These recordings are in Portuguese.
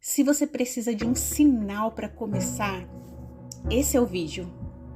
Se você precisa de um sinal para começar, esse é o vídeo.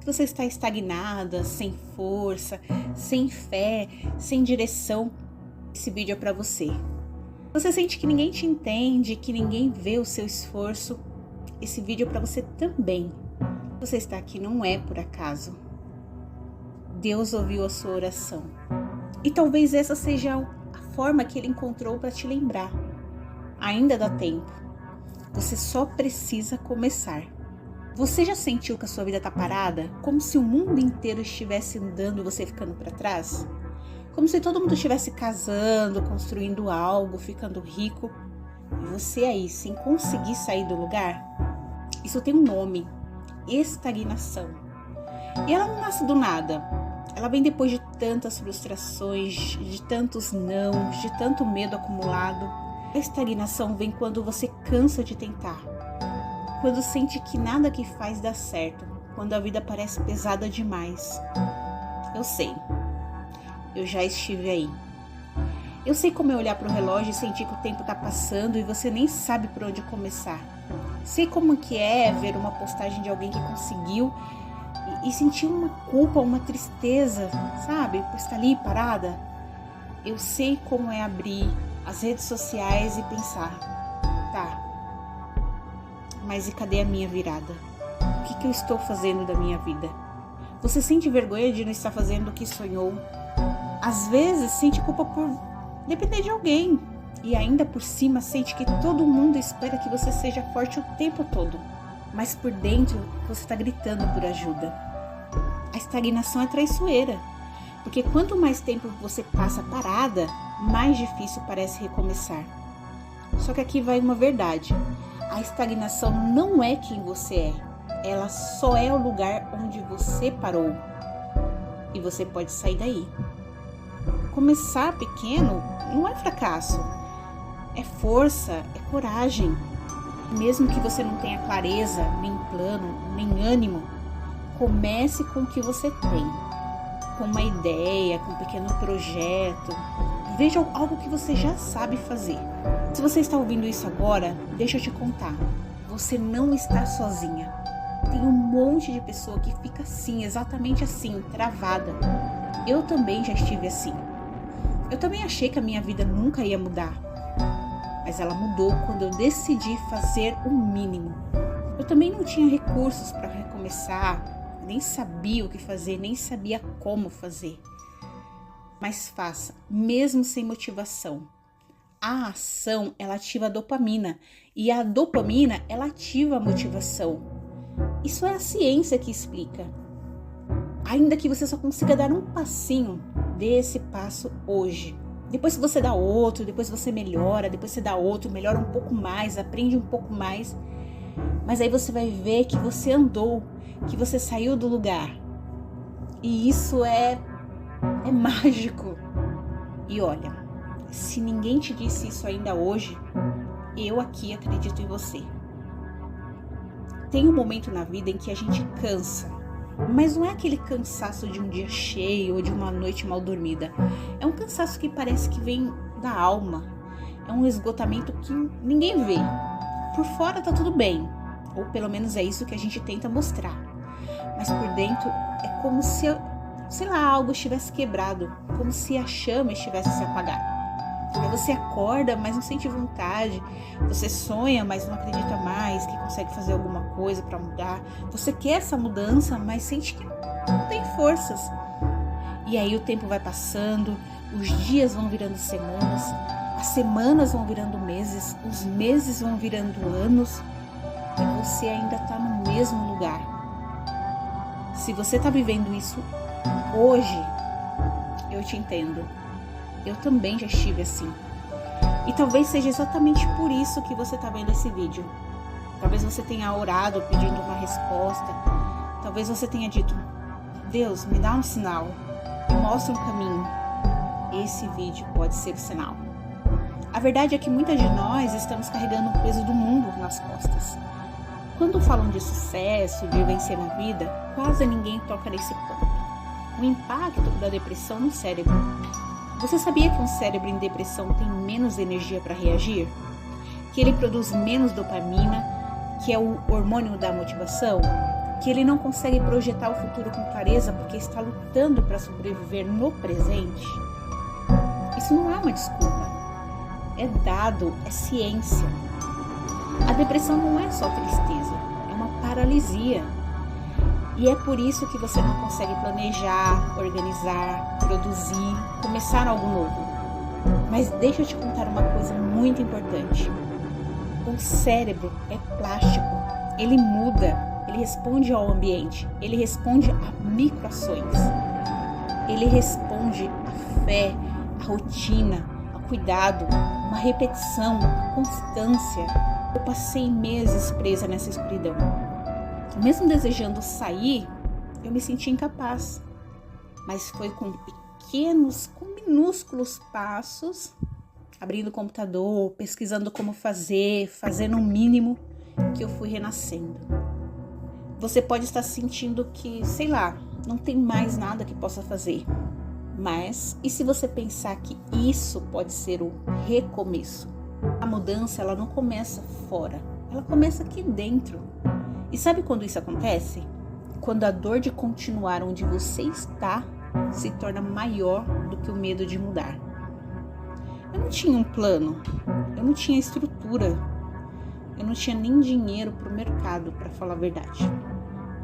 Se você está estagnada, sem força, sem fé, sem direção, esse vídeo é para você. Você sente que ninguém te entende, que ninguém vê o seu esforço, esse vídeo é para você também. Você está aqui não é por acaso. Deus ouviu a sua oração. E talvez essa seja a forma que Ele encontrou para te lembrar. Ainda dá tempo. Você só precisa começar. Você já sentiu que a sua vida está parada? Como se o mundo inteiro estivesse andando e você ficando para trás? Como se todo mundo estivesse casando, construindo algo, ficando rico. E você aí, sem conseguir sair do lugar? Isso tem um nome. Estagnação. E ela não nasce do nada. Ela vem depois de tantas frustrações, de tantos não, de tanto medo acumulado. A estagnação vem quando você cansa de tentar. Quando sente que nada que faz dá certo. Quando a vida parece pesada demais. Eu sei. Eu já estive aí. Eu sei como é olhar para o relógio e sentir que o tempo está passando e você nem sabe por onde começar. Sei como que é ver uma postagem de alguém que conseguiu e sentir uma culpa, uma tristeza, sabe? Por estar ali parada. Eu sei como é abrir as redes sociais e pensar, tá, mas e cadê a minha virada? O que eu estou fazendo da minha vida? Você sente vergonha de não estar fazendo o que sonhou? Às vezes sente culpa por depender de alguém e ainda por cima sente que todo mundo espera que você seja forte o tempo todo, mas por dentro você está gritando por ajuda. A estagnação é traiçoeira, porque quanto mais tempo você passa parada, mais difícil parece recomeçar. Só que aqui vai uma verdade. A estagnação não é quem você é. Ela só é o lugar onde você parou. E você pode sair daí. Começar pequeno não é fracasso. É força, é coragem. Mesmo que você não tenha clareza, nem plano, nem ânimo, comece com o que você tem. Com uma ideia, com um pequeno projeto. Veja algo que você já sabe fazer. Se você está ouvindo isso agora, deixa eu te contar. Você não está sozinha. Tem um monte de pessoa que fica assim, exatamente assim, travada. Eu também já estive assim. Eu também achei que a minha vida nunca ia mudar. Mas ela mudou quando eu decidi fazer o mínimo. Eu também não tinha recursos para recomeçar, nem sabia o que fazer, nem sabia como fazer. Mas faça, mesmo sem motivação. A ação, ela ativa a dopamina. E a dopamina, ela ativa a motivação. Isso é a ciência que explica. Ainda que você só consiga dar um passinho, dê esse passo hoje. Depois você dá outro, depois você melhora, depois você dá outro, melhora um pouco mais, aprende um pouco mais. Mas aí você vai ver que você andou, que você saiu do lugar. E isso é mágico. E olha, se ninguém te disse isso ainda hoje, eu aqui acredito em você. Tem um momento na vida em que a gente cansa, mas não é aquele cansaço de um dia cheio ou de uma noite mal dormida. É um cansaço que parece que vem da alma. É um esgotamento que ninguém vê. Por fora tá tudo bem, ou pelo menos é isso que a gente tenta mostrar. Mas por dentro é como se, sei lá, algo estivesse quebrado, como se a chama estivesse se apagando. Aí você acorda, mas não sente vontade. Você sonha, mas não acredita mais que consegue fazer alguma coisa para mudar. Você quer essa mudança, mas sente que não tem forças. E aí o tempo vai passando, os dias vão virando semanas, as semanas vão virando meses, os meses vão virando anos e você ainda está no mesmo lugar. Se você está vivendo isso hoje, eu te entendo. Eu também já estive assim. E talvez seja exatamente por isso que você está vendo esse vídeo. Talvez você tenha orado pedindo uma resposta. Talvez você tenha dito, Deus, me dá um sinal, me mostra um caminho. Esse vídeo pode ser o sinal. A verdade é que muitas de nós estamos carregando o peso do mundo nas costas. Quando falam de sucesso, de vencer na vida, quase ninguém toca nesse ponto. O impacto da depressão no cérebro. Você sabia que um cérebro em depressão tem menos energia para reagir? que ele produz menos dopamina, que é o hormônio da motivação, que ele não consegue projetar o futuro com clareza porque está lutando para sobreviver no presente. Isso não é uma desculpa, é dado, é ciência. A depressão não é só tristeza, é uma paralisia. E é por isso que você não consegue planejar, organizar, produzir, começar algo novo. Mas deixa eu te contar uma coisa muito importante. O cérebro é plástico, ele muda, ele responde ao ambiente, ele responde a microações. Ele responde à fé, à rotina, ao cuidado, uma repetição, a constância. Eu passei meses presa nessa escuridão. Mesmo desejando sair, eu me senti incapaz. Mas foi com minúsculos passos, abrindo o computador, pesquisando como fazer, fazendo o mínimo, que eu fui renascendo. Você pode estar sentindo que, sei lá, não tem mais nada que possa fazer. Mas, e se você pensar que isso pode ser o recomeço? A mudança, ela não começa fora, ela começa aqui dentro. E sabe quando isso acontece? Quando a dor de continuar onde você está se torna maior do que o medo de mudar. Eu não tinha um plano, eu não tinha estrutura, eu não tinha nem dinheiro para o mercado, para falar a verdade.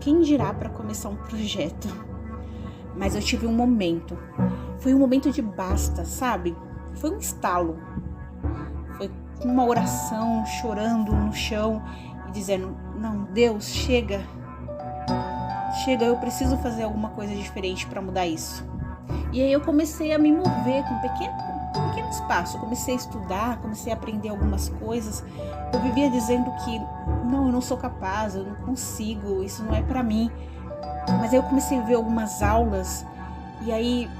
Quem dirá para começar um projeto? Mas eu tive um momento, foi um momento de basta, sabe? Foi um estalo, foi uma oração, chorando no chão e dizendo: não, Deus, chega, eu preciso fazer alguma coisa diferente para mudar isso. E aí eu comecei a me mover com pequenos passos, comecei a estudar, comecei a aprender algumas coisas. Eu vivia dizendo que não, eu não sou capaz, eu não consigo, isso não é para mim. Mas aí eu comecei a ver algumas aulas e aí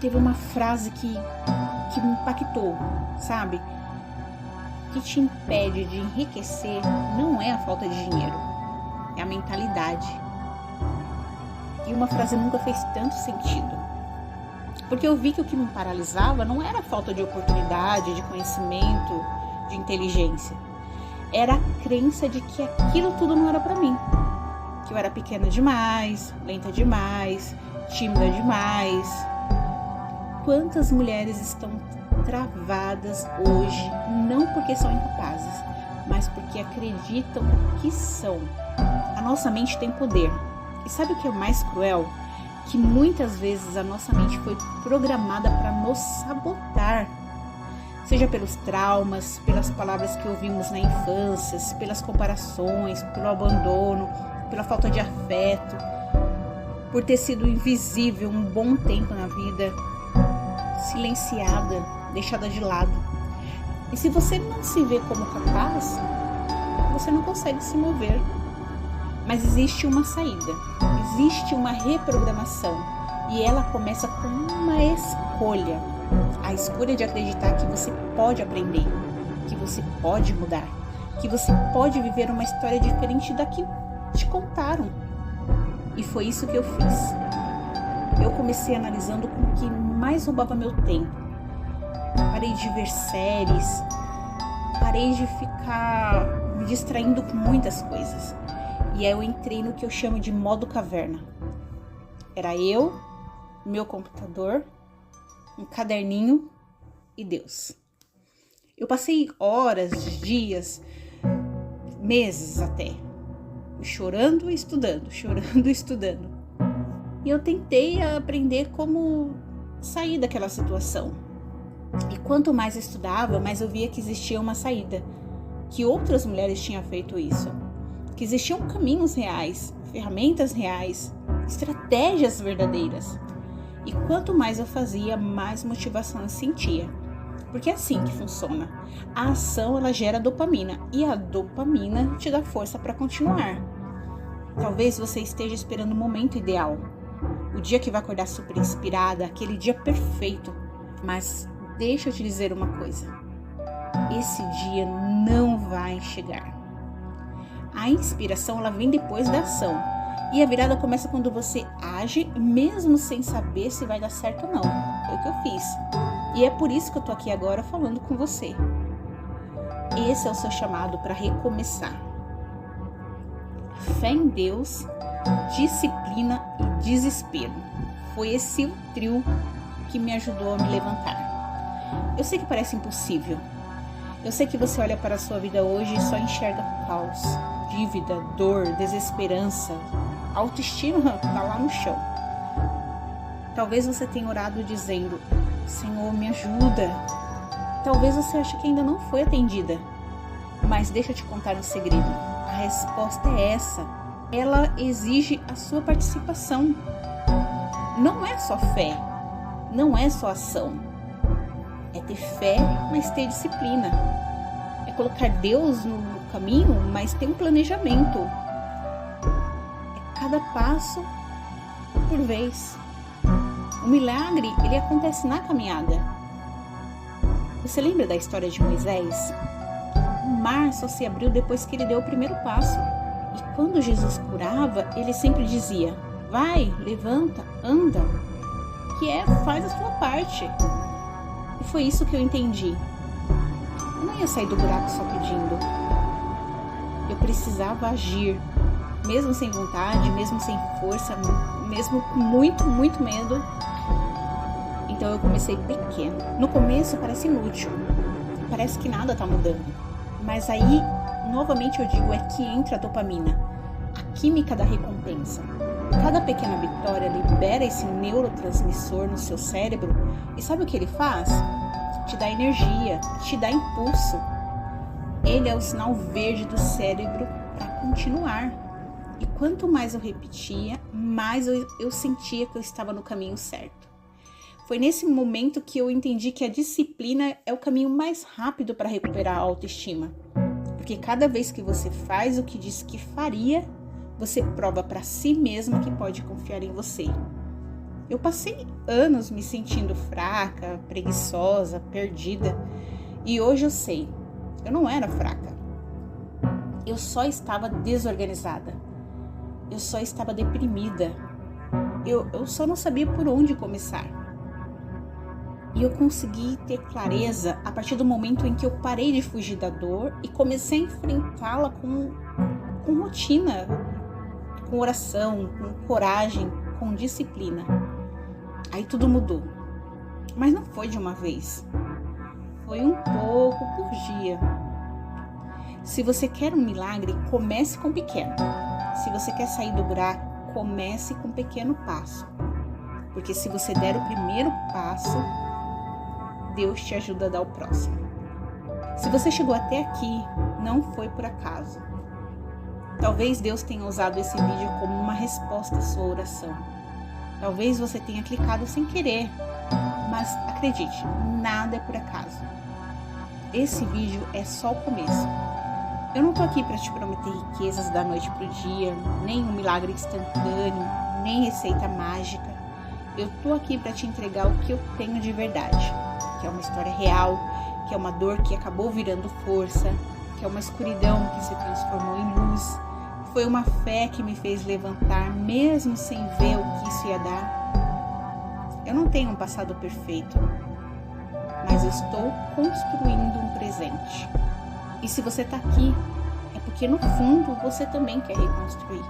teve uma frase que me impactou, sabe? O que te impede de enriquecer não é a falta de dinheiro, é a mentalidade. E uma frase nunca fez tanto sentido. Porque eu vi que o que me paralisava não era a falta de oportunidade, de conhecimento, de inteligência. Era a crença de que aquilo tudo não era para mim. Que eu era pequena demais, lenta demais, tímida demais. Quantas mulheres estão travadas hoje, não porque são incapazes, mas porque acreditam que são. A nossa mente tem poder. E sabe o que é mais cruel? Que muitas vezes a nossa mente foi programada para nos sabotar. Seja pelos traumas, pelas palavras que ouvimos na infância, pelas comparações, pelo abandono, pela falta de afeto, por ter sido invisível um bom tempo na vida, silenciada, deixada de lado. E se você não se vê como capaz, você não consegue se mover. Mas existe uma saída, existe uma reprogramação e ela começa com uma escolha. A escolha de acreditar que você pode aprender, que você pode mudar, que você pode viver uma história diferente da que te contaram. E foi isso que eu fiz. Eu comecei analisando com o que mais roubava meu tempo. Parei de ver séries, parei de ficar me distraindo com muitas coisas. E aí eu entrei no que eu chamo de modo caverna. Era eu, meu computador, um caderninho e Deus. Eu passei horas, dias, meses até, chorando e estudando, chorando e estudando. E eu tentei aprender como sair daquela situação. E quanto mais eu estudava, mais eu via que existia uma saída, que outras mulheres tinham feito isso. Que existiam caminhos reais, ferramentas reais, estratégias verdadeiras. E quanto mais eu fazia, mais motivação eu sentia. Porque é assim que funciona. A ação, ela gera dopamina e a dopamina te dá força para continuar. Talvez você esteja esperando o momento ideal, o dia que vai acordar super inspirada, aquele dia perfeito. Mas deixa eu te dizer uma coisa, esse dia não vai chegar. A inspiração, ela vem depois da ação. E a virada começa quando você age, mesmo sem saber se vai dar certo ou não. Foi o que eu fiz. E é por isso que eu tô aqui agora falando com você. Esse é o seu chamado para recomeçar. Fé em Deus, disciplina e desespero. Foi esse o trio que me ajudou a me levantar. Eu sei que parece impossível. Eu sei que você olha para a sua vida hoje e só enxerga caos, dívida, dor, desesperança. A autoestima está lá no chão. Talvez você tenha orado dizendo: Senhor, me ajuda. Talvez você ache que ainda não foi atendida. Mas deixa eu te contar um segredo. A resposta é essa. Ela exige a sua participação. Não é só fé. Não é só ação. É ter fé, mas ter disciplina. É colocar Deus no caminho, mas ter um planejamento. É cada passo por vez. O milagre, ele acontece na caminhada. Você lembra da história de Moisés? O mar só se abriu depois que ele deu o primeiro passo. E quando Jesus curava, ele sempre dizia: vai, levanta, anda. Que é, faz a sua parte. E foi isso que eu entendi. Eu não ia sair do buraco só pedindo. Eu precisava agir. Mesmo sem vontade, mesmo sem força, mesmo com muito, muito medo. Então eu comecei pequeno. No começo parece inútil. Parece que nada tá mudando. Mas aí, novamente eu digo, é que entra a dopamina. A química da recompensa. Cada pequena vitória libera esse neurotransmissor no seu cérebro. E sabe o que ele faz? Te dá energia, te dá impulso. Ele é o sinal verde do cérebro para continuar. E quanto mais eu repetia, mais eu sentia que eu estava no caminho certo. Foi nesse momento que eu entendi que a disciplina é o caminho mais rápido para recuperar a autoestima. Porque cada vez que você faz o que disse que faria, você prova para si mesma que pode confiar em você. Eu passei anos me sentindo fraca, preguiçosa, perdida. E hoje eu sei, eu não era fraca. Eu só estava desorganizada. Eu só estava deprimida. Eu só não sabia por onde começar. E eu consegui ter clareza a partir do momento em que eu parei de fugir da dor e comecei a enfrentá-la com rotina, com oração, com coragem, com disciplina. Aí tudo mudou. Mas não foi de uma vez. Foi um pouco por dia. Se você quer um milagre, comece com pequeno. Se você quer sair do buraco, comece com um pequeno passo. Porque se você der o primeiro passo, Deus te ajuda a dar o próximo. Se você chegou até aqui, não foi por acaso. Talvez Deus tenha usado esse vídeo como uma resposta à sua oração. Talvez você tenha clicado sem querer, mas acredite, nada é por acaso. Esse vídeo é só o começo. Eu não tô aqui para te prometer riquezas da noite pro dia, nem um milagre instantâneo, nem receita mágica. Eu tô aqui para te entregar o que eu tenho de verdade, que é uma história real, que é uma dor que acabou virando força, que é uma escuridão que se transformou em luz. Foi uma fé que me fez levantar, mesmo sem ver o que isso ia dar. Eu não tenho um passado perfeito, mas eu estou construindo um presente. E se você está aqui, é porque no fundo você também quer reconstruir.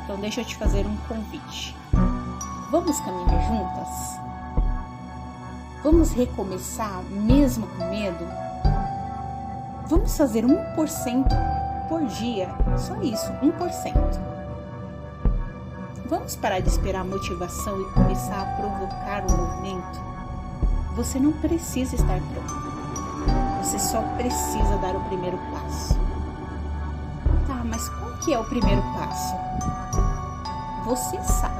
Então deixa eu te fazer um convite. Vamos caminhar juntas? Vamos recomeçar mesmo com medo? Vamos fazer 1% por dia, só isso, 1%. Vamos parar de esperar a motivação e começar a provocar o movimento? Você não precisa estar pronto. Você só precisa dar o primeiro passo. Tá, mas qual que é o primeiro passo? Você sabe.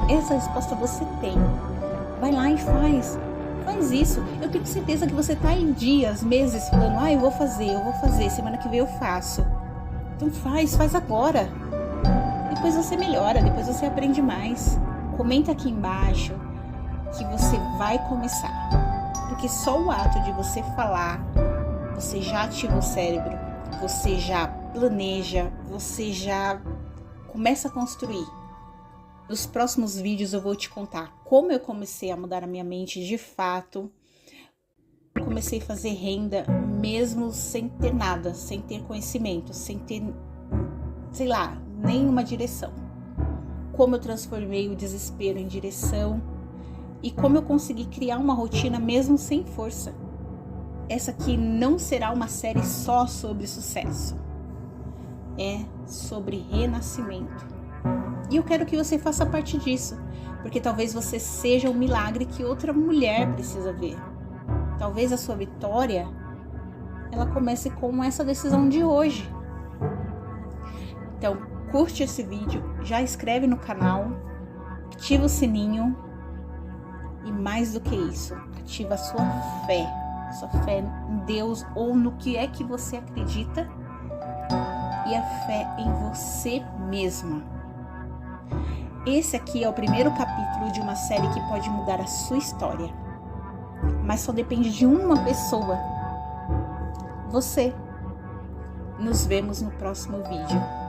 Essa resposta você tem. Vai lá e faz. Faz isso. Eu tenho certeza que você tá em dias, meses falando: eu vou fazer, semana que vem eu faço. Então faz agora. Depois você melhora, depois você aprende mais. Comenta aqui embaixo que você vai começar. Porque só o ato de você falar, você já ativa o cérebro, você já planeja, você já começa a construir. Nos próximos vídeos eu vou te contar como eu comecei a mudar a minha mente de fato, comecei a fazer renda mesmo sem ter nada, sem ter conhecimento, sem ter, sei lá, nenhuma direção. Como eu transformei o desespero em direção e como eu consegui criar uma rotina mesmo sem força. Essa aqui não será uma série só sobre sucesso. É sobre renascimento. E eu quero que você faça parte disso, porque talvez você seja um milagre que outra mulher precisa ver. Talvez a sua vitória, ela comece com essa decisão de hoje. Então, curte esse vídeo, já inscreve no canal, ativa o sininho e mais do que isso, ativa a sua fé em Deus ou no que é que você acredita e a fé em você mesma. Esse aqui é o primeiro capítulo de uma série que pode mudar a sua história, mas só depende de uma pessoa, você. Nos vemos no próximo vídeo.